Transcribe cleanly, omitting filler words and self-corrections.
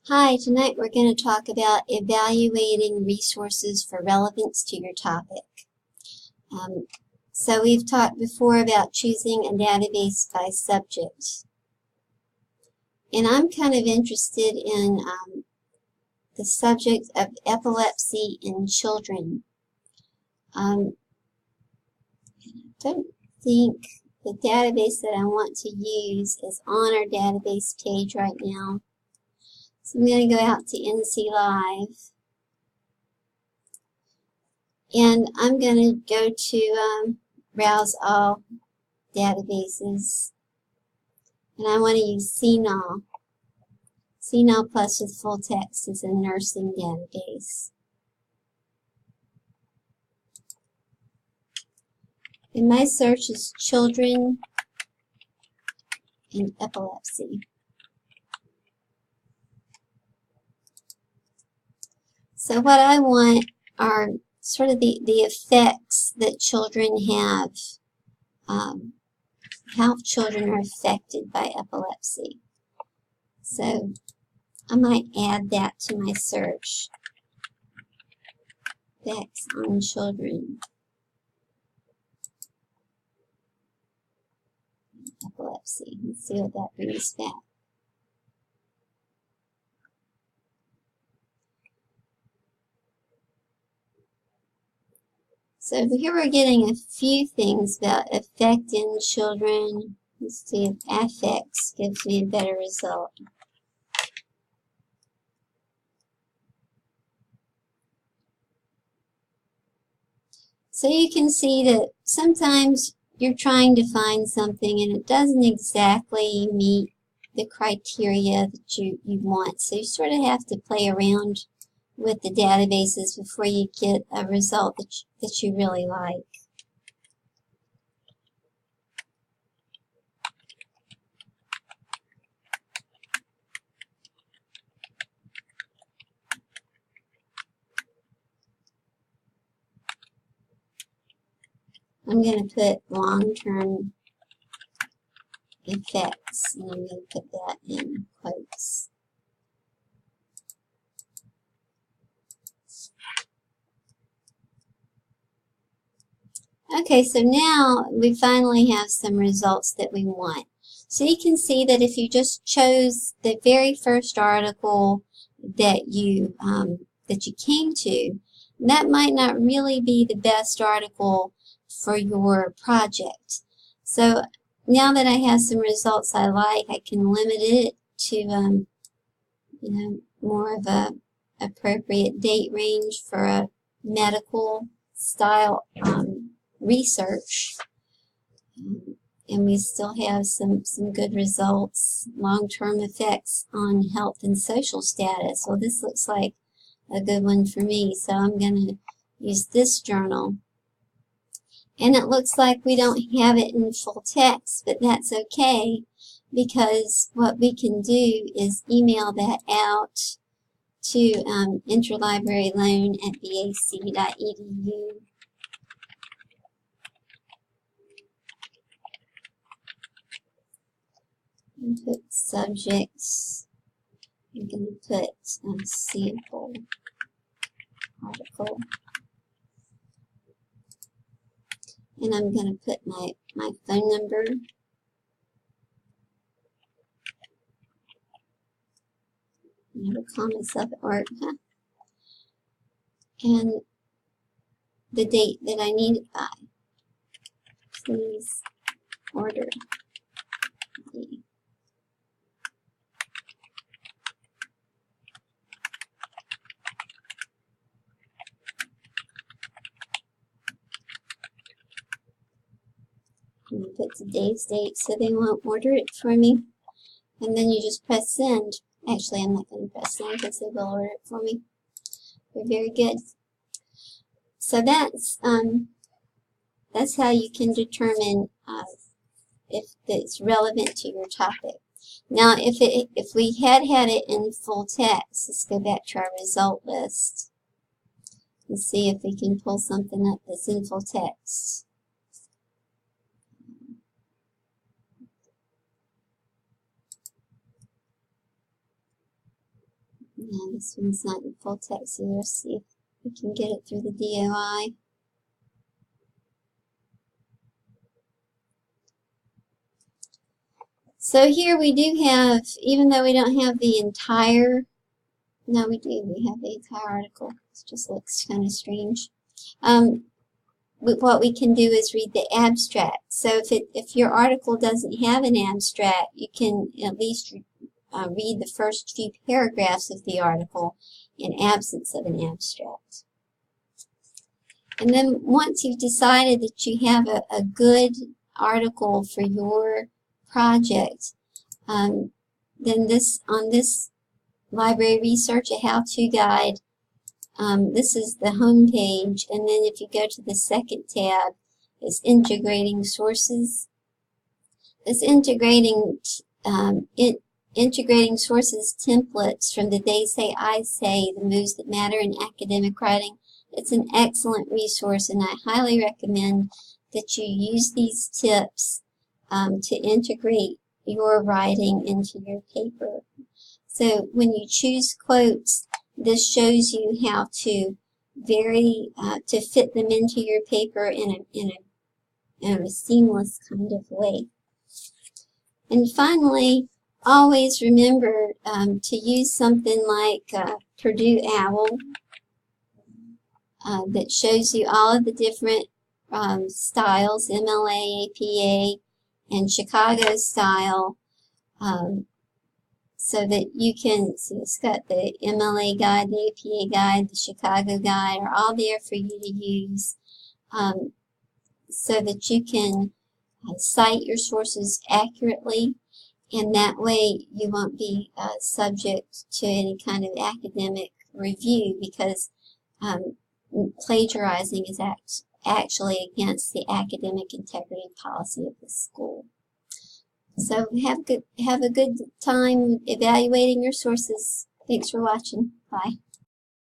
Hi, tonight we're going to talk about evaluating resources for relevance to your topic. So we've talked before about choosing a database by subject. And I'm kind of interested in the subject of epilepsy in children. I don't think the database that I want to use is on our database page right now. So I'm going to go out to NC Live. And I'm going to go to Browse All Databases. And I want to use CNAL. CNAL Plus with full text is a nursing database. And my search is children and epilepsy. So what I want are sort of the effects that children have, how children are affected by epilepsy. So I might add that to my search. Effects on children. Epilepsy. Let's see what that brings back. So here we're getting a few things about effect in children. Let's see if affects gives me a better result. So you can see that sometimes you're trying to find something and it doesn't exactly meet the criteria that you want. So you sort of have to play around with the databases before you get a result that you really like. I'm going to put long-term effects, and I'm going to put that in quotes. Okay, so now we finally have some results that we want. So you can see that if you just chose the very first article that you came to, that might not really be the best article for your project. So now that I have some results I like, I can limit it to more of a appropriate date range for a medical style research. And we still have some good results, long-term effects on health and social status. Well, this looks like a good one for me, so I'm going to use this journal. And it looks like we don't have it in full text, but that's okay, because what we can do is email that out to interlibraryloan@bac.edu. And put subjects. I'm going to put sample article. And I'm going to put my phone number. I never call myself at work, huh? And the date that I need it by. Please order me. And put today's date so they won't order it for me. And then you just press send. Actually, I'm not going to press send because they will order it for me. They're very good. So that's how you can determine if it's relevant to your topic. Now, if we had it in full text, let's go back to our result list and see if we can pull something up that's in full text. No, this one's not in full text, so let's see if we can get it through the DOI. So here we do have, even though we don't have the entire, no we do, we have the entire article. It just looks kind of strange. What we can do is read the abstract. So if your article doesn't have an abstract, you can at least read the first few paragraphs of the article in absence of an abstract. And then once you've decided that you have a good article for your project, then on this library research, a how-to guide, this is the home page, and then if you go to the second tab, it's integrating sources. It's integrating sources templates from the They Say, I Say, the moves that matter in academic writing. It's an excellent resource, and I highly recommend that you use these tips to integrate your writing into your paper. So when you choose quotes, this shows you how to to fit them into your paper in a seamless kind of way. And finally, always remember to use something like Purdue OWL that shows you all of the different styles, MLA, APA, and Chicago style, so that you can, so it's got the MLA guide, the APA guide, the Chicago guide are all there for you to use, so that you can cite your sources accurately, and that way you won't be subject to any kind of academic review, because plagiarizing is actually against the academic integrity policy of the school. So have a good time evaluating your sources. Thanks for watching. Bye.